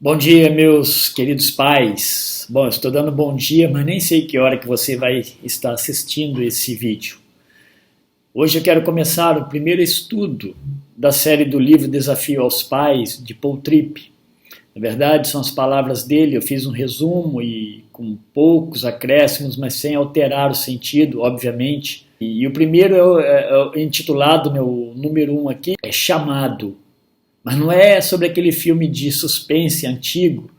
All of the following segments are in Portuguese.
Bom dia, meus queridos pais. Bom, eu estou dando bom dia, mas nem sei que hora que você vai estar assistindo esse vídeo. Hoje eu quero começar o primeiro estudo da série do livro Desafio aos Pais, de Paul Tripp. Na verdade, são as palavras dele, eu fiz um resumo e com poucos acréscimos, mas sem alterar o sentido, obviamente. E o primeiro é intitulado, meu número 1 aqui, é Chamado. Mas não é sobre aquele filme de suspense antigo,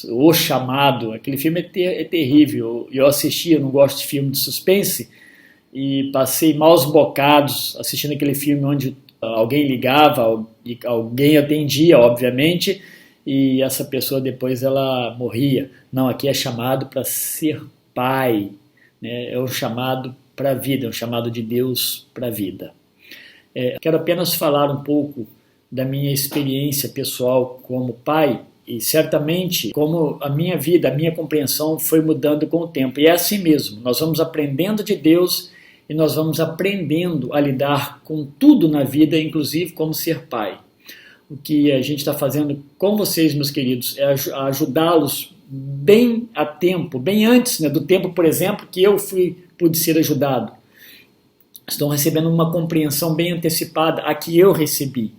O Chamado. Aquele filme é terrível. Eu assisti, eu não gosto de filme de suspense, e passei maus bocados assistindo aquele filme onde alguém ligava e alguém atendia, obviamente, e essa pessoa depois ela morria. Não, aqui é chamado para ser pai, né? É um chamado para a vida, é um chamado de Deus para a vida. Quero apenas falar um pouco da minha experiência pessoal como pai e certamente como a minha vida, a minha compreensão foi mudando com o tempo. E é assim mesmo, nós vamos aprendendo de Deus e nós vamos aprendendo a lidar com tudo na vida, inclusive como ser pai. O que a gente está fazendo com vocês, meus queridos, é ajudá-los bem a tempo, bem antes, né, do tempo, por exemplo, que eu pude ser ajudado. Estão recebendo uma compreensão bem antecipada a que eu recebi.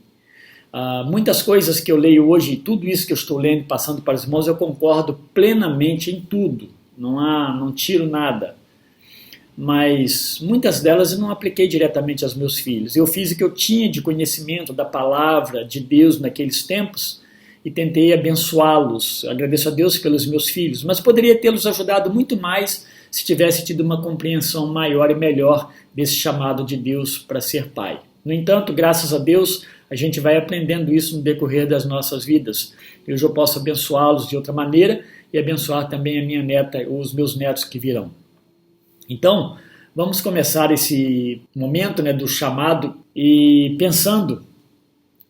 Muitas coisas que eu leio hoje, tudo isso que eu estou lendo e passando para os irmãos, eu concordo plenamente em tudo, não tiro nada. Mas muitas delas eu não apliquei diretamente aos meus filhos. Eu fiz o que eu tinha de conhecimento da palavra de Deus naqueles tempos e tentei abençoá-los. Agradeço a Deus pelos meus filhos, mas poderia tê-los ajudado muito mais se tivesse tido uma compreensão maior e melhor desse chamado de Deus para ser pai. No entanto, graças a Deus, a gente vai aprendendo isso no decorrer das nossas vidas. Hoje eu posso abençoá-los de outra maneira e abençoar também a minha neta, os meus netos que virão. Então, vamos começar esse momento, né, do chamado e pensando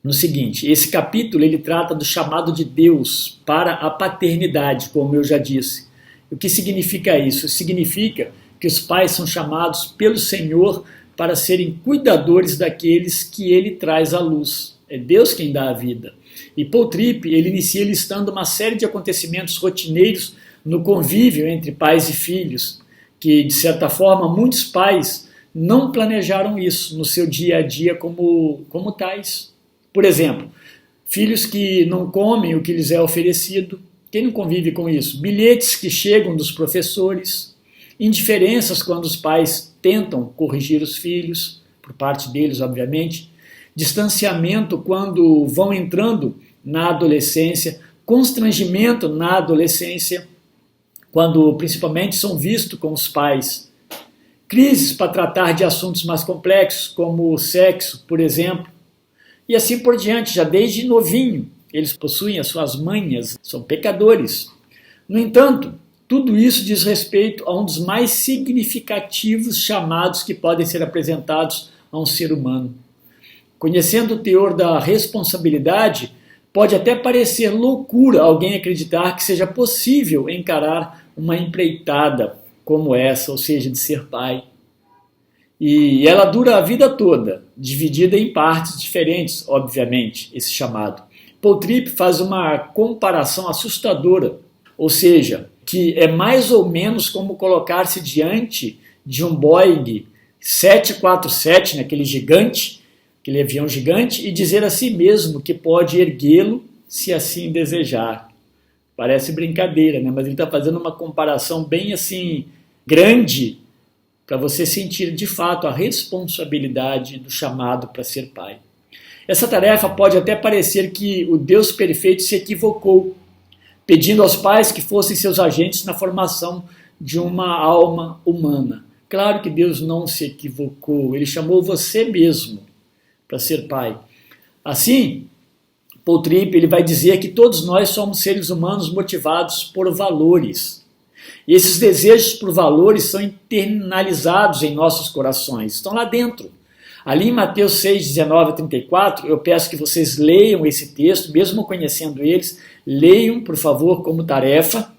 no seguinte: esse capítulo ele trata do chamado de Deus para a paternidade, como eu já disse. O que significa isso? Significa que os pais são chamados pelo Senhor para serem cuidadores daqueles que ele traz à luz. É Deus quem dá a vida. E Paul Tripp, ele inicia listando uma série de acontecimentos rotineiros no convívio entre pais e filhos, que, de certa forma, muitos pais não planejaram isso no seu dia a dia como tais. Por exemplo, filhos que não comem o que lhes é oferecido. Quem não convive com isso? Bilhetes que chegam dos professores, indiferenças quando os pais tentam corrigir os filhos, por parte deles, obviamente, distanciamento quando vão entrando na adolescência, constrangimento na adolescência, quando principalmente são vistos com os pais, crises para tratar de assuntos mais complexos, como o sexo, por exemplo, e assim por diante, já desde novinho, eles possuem as suas manhas, são pecadores. No entanto, tudo isso diz respeito a um dos mais significativos chamados que podem ser apresentados a um ser humano. Conhecendo o teor da responsabilidade, pode até parecer loucura alguém acreditar que seja possível encarar uma empreitada como essa, ou seja, de ser pai. E ela dura a vida toda, dividida em partes diferentes, obviamente, esse chamado. Paul Tripp faz uma comparação assustadora, ou seja, que é mais ou menos como colocar-se diante de um Boeing 747, aquele gigante, aquele avião gigante, e dizer a si mesmo que pode erguê-lo se assim desejar. Parece brincadeira, né? Mas ele está fazendo uma comparação bem assim grande para você sentir de fato a responsabilidade do chamado para ser pai. Essa tarefa pode até parecer que o Deus perfeito se equivocou, pedindo aos pais que fossem seus agentes na formação de uma alma humana. Claro que Deus não se equivocou, Ele chamou você mesmo para ser pai. Assim, Paul Tripp ele vai dizer que todos nós somos seres humanos motivados por valores. E esses desejos por valores são internalizados em nossos corações, estão lá dentro. Ali em Mateus 6, 19 a 34, eu peço que vocês leiam esse texto, mesmo conhecendo eles, leiam, por favor, como tarefa.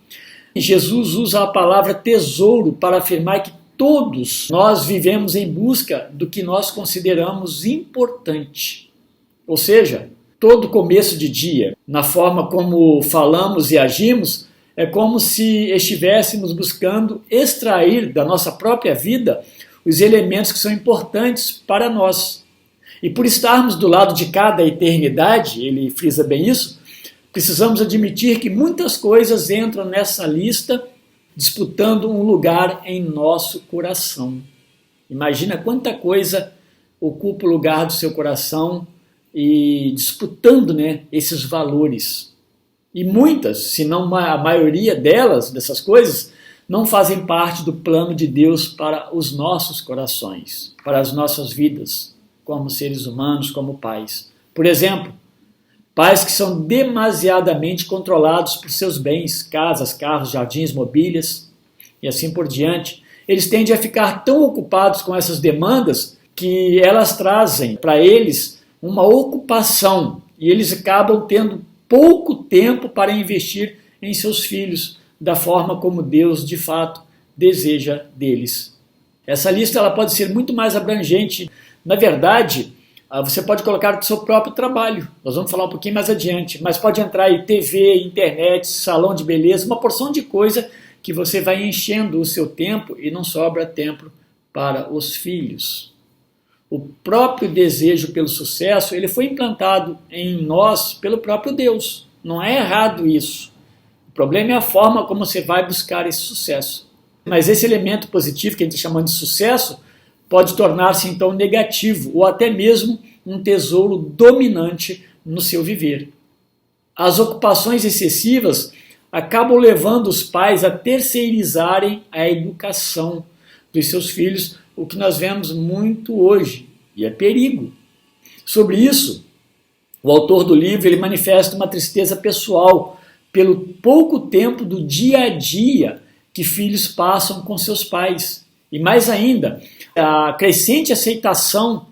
E Jesus usa a palavra tesouro para afirmar que todos nós vivemos em busca do que nós consideramos importante. Ou seja, todo começo de dia, na forma como falamos e agimos, é como se estivéssemos buscando extrair da nossa própria vida os elementos que são importantes para nós. E por estarmos do lado de cada eternidade, ele frisa bem isso, precisamos admitir que muitas coisas entram nessa lista disputando um lugar em nosso coração. Imagina quanta coisa ocupa o lugar do seu coração e disputando, esses valores. E muitas, se não a maioria delas, dessas coisas, não fazem parte do plano de Deus para os nossos corações, para as nossas vidas, como seres humanos, como pais. Por exemplo, pais que são demasiadamente controlados por seus bens, casas, carros, jardins, mobílias e assim por diante. Eles tendem a ficar tão ocupados com essas demandas que elas trazem para eles uma ocupação e eles acabam tendo pouco tempo para investir em seus filhos da forma como Deus de fato deseja deles. Essa lista ela pode ser muito mais abrangente. Na verdade, você pode colocar do seu próprio trabalho. Nós vamos falar um pouquinho mais adiante, mas pode entrar aí TV, internet, salão de beleza, uma porção de coisa que você vai enchendo o seu tempo e não sobra tempo para os filhos. O próprio desejo pelo sucesso, ele foi implantado em nós pelo próprio Deus. Não é errado isso. O problema é a forma como você vai buscar esse sucesso. Mas esse elemento positivo que a gente está chamando de sucesso pode tornar-se então negativo ou até mesmo um tesouro dominante no seu viver. As ocupações excessivas acabam levando os pais a terceirizarem a educação dos seus filhos, o que nós vemos muito hoje, e é perigo. Sobre isso, o autor do livro ele manifesta uma tristeza pessoal pelo pouco tempo do dia a dia que filhos passam com seus pais. E mais ainda, a crescente aceitação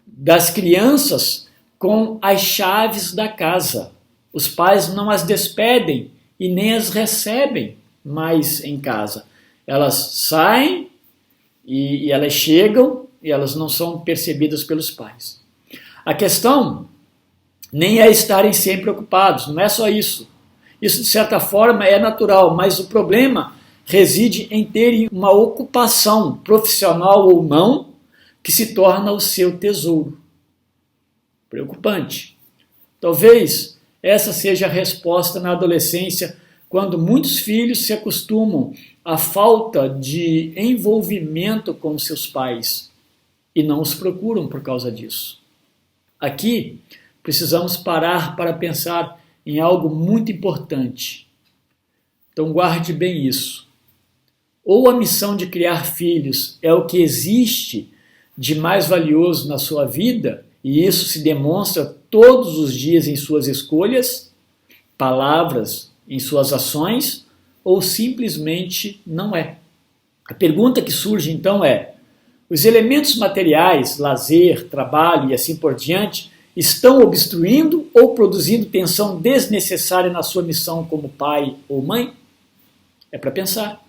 das crianças com as chaves da casa. Os pais não as despedem e nem as recebem mais em casa. Elas saem e elas chegam e elas não são percebidas pelos pais. A questão nem é estarem sempre ocupados, não é só isso. Isso, de certa forma, é natural, mas o problema reside em terem uma ocupação, profissional ou não, que se torna o seu tesouro. Preocupante. Talvez essa seja a resposta na adolescência, quando muitos filhos se acostumam à falta de envolvimento com seus pais e não os procuram por causa disso. Aqui, precisamos parar para pensar em algo muito importante. Então guarde bem isso. Ou a missão de criar filhos é o que existe de mais valioso na sua vida, e isso se demonstra todos os dias em suas escolhas, palavras, em suas ações, ou simplesmente não é. A pergunta que surge então é: os elementos materiais, lazer, trabalho e assim por diante, estão obstruindo ou produzindo tensão desnecessária na sua missão como pai ou mãe? É para pensar.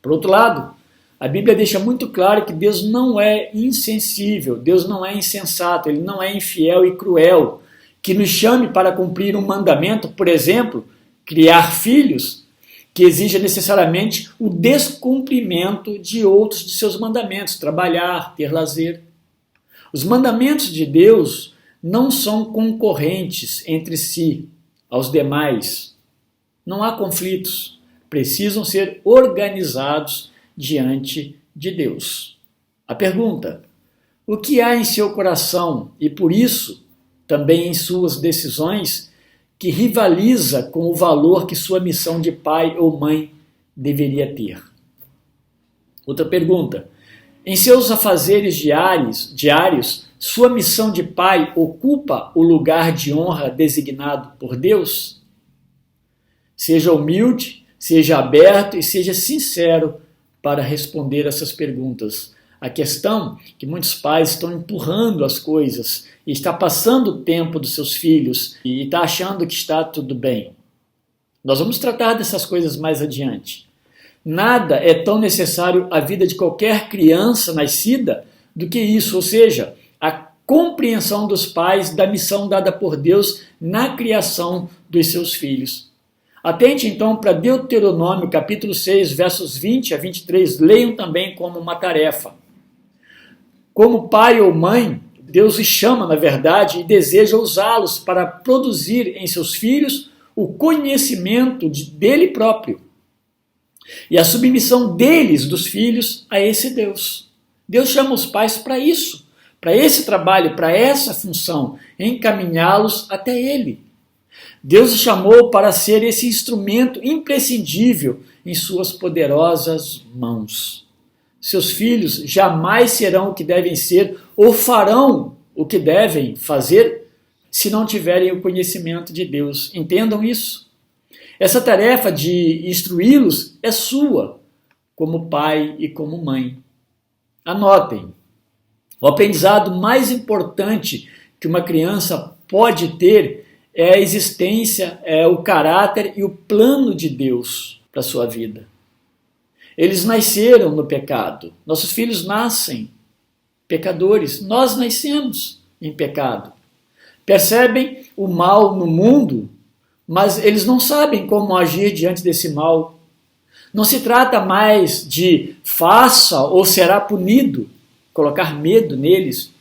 Por outro lado, a Bíblia deixa muito claro que Deus não é insensível, Deus não é insensato, Ele não é infiel e cruel, que nos chame para cumprir um mandamento, por exemplo, criar filhos, que exija necessariamente o descumprimento de outros de seus mandamentos, trabalhar, ter lazer. Os mandamentos de Deus não são concorrentes entre si aos demais. Não há conflitos, precisam ser organizados diante de Deus. A pergunta: o que há em seu coração e por isso também em suas decisões que rivaliza com o valor que sua missão de pai ou mãe deveria ter? Outra pergunta: em seus afazeres diários, sua missão de pai ocupa o lugar de honra designado por Deus? Seja humilde, seja aberto e seja sincero para responder essas perguntas. A questão é que muitos pais estão empurrando as coisas e está passando o tempo dos seus filhos e está achando que está tudo bem. Nós vamos tratar dessas coisas mais adiante. Nada é tão necessário à vida de qualquer criança nascida do que isso, ou seja, a compreensão dos pais da missão dada por Deus na criação dos seus filhos. Atente então para Deuteronômio capítulo 6, versos 20 a 23, leiam também como uma tarefa. Como pai ou mãe, Deus os chama, na verdade, e deseja usá-los para produzir em seus filhos o conhecimento dele próprio e a submissão deles, dos filhos, a esse Deus. Deus chama os pais para isso, para esse trabalho, para essa função, encaminhá-los até ele. Deus os chamou para ser esse instrumento imprescindível em suas poderosas mãos. Seus filhos jamais serão o que devem ser ou farão o que devem fazer se não tiverem o conhecimento de Deus. Entendam isso. Essa tarefa de instruí-los é sua, como pai e como mãe. Anotem. O aprendizado mais importante que uma criança pode ter é a existência, é o caráter e o plano de Deus para a sua vida. Eles nasceram no pecado. Nossos filhos nascem pecadores. Nós nascemos em pecado. Percebem o mal no mundo, mas eles não sabem como agir diante desse mal. Não se trata mais de faça ou será punido, colocar medo neles,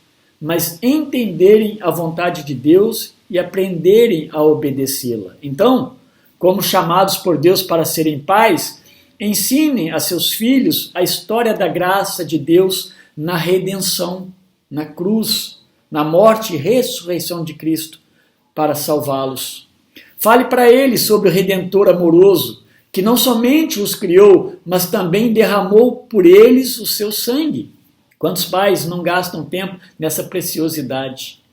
mas entenderem a vontade de Deus e aprenderem a obedecê-la. Então, como chamados por Deus para serem pais, ensinem a seus filhos a história da graça de Deus na redenção, na cruz, na morte e ressurreição de Cristo para salvá-los. Fale para eles sobre o Redentor amoroso, que não somente os criou, mas também derramou por eles o seu sangue. Quantos pais não gastam tempo nessa preciosidade?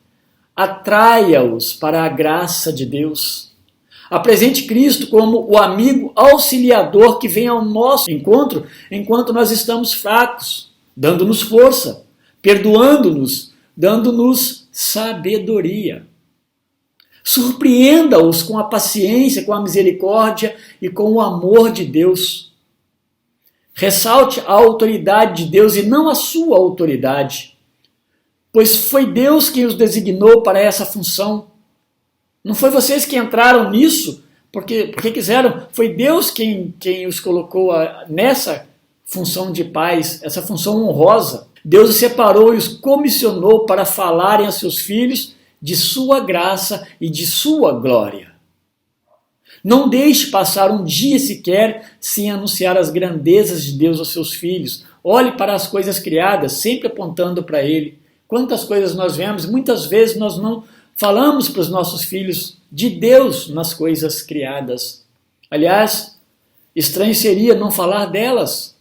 Atraia-os para a graça de Deus. Apresente Cristo como o amigo auxiliador que vem ao nosso encontro enquanto nós estamos fracos, dando-nos força, perdoando-nos, dando-nos sabedoria. Surpreenda-os com a paciência, com a misericórdia e com o amor de Deus. Ressalte a autoridade de Deus e não a sua autoridade, pois foi Deus quem os designou para essa função. Não foi vocês que entraram nisso porque quiseram, foi Deus quem os colocou nessa função de pais, essa função honrosa. Deus os separou e os comissionou para falarem a seus filhos de sua graça e de sua glória. Não deixe passar um dia sequer sem anunciar as grandezas de Deus aos seus filhos. Olhe para as coisas criadas, sempre apontando para Ele. Quantas coisas nós vemos, muitas vezes nós não falamos para os nossos filhos de Deus nas coisas criadas. Aliás, estranho seria não falar delas.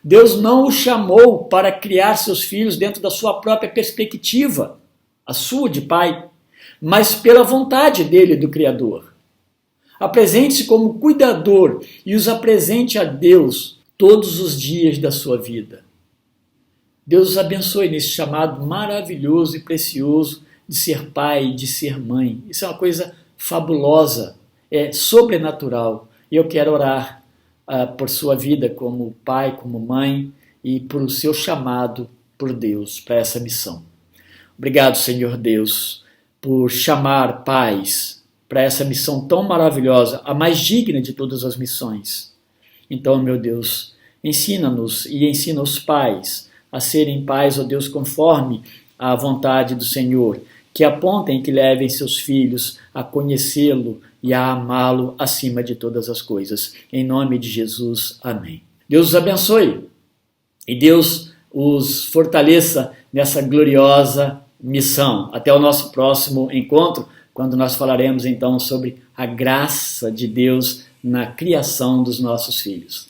Deus não os chamou para criar seus filhos dentro da sua própria perspectiva, a sua de pai, mas pela vontade dele, do Criador. Apresente-se como cuidador e os apresente a Deus todos os dias da sua vida. Deus os abençoe nesse chamado maravilhoso e precioso de ser pai e de ser mãe. Isso é uma coisa fabulosa, é sobrenatural. E eu quero orar por sua vida como pai, como mãe e por o seu chamado por Deus para essa missão. Obrigado, Senhor Deus, por chamar pais para essa missão tão maravilhosa, a mais digna de todas as missões. Então, meu Deus, ensina-nos e ensina os pais a serem pais, ó Deus, conforme a vontade do Senhor, que apontem e que levem seus filhos a conhecê-lo e a amá-lo acima de todas as coisas. Em nome de Jesus, amém. Deus os abençoe e Deus os fortaleça nessa gloriosa missão. Até o nosso próximo encontro, quando nós falaremos então sobre a graça de Deus na criação dos nossos filhos.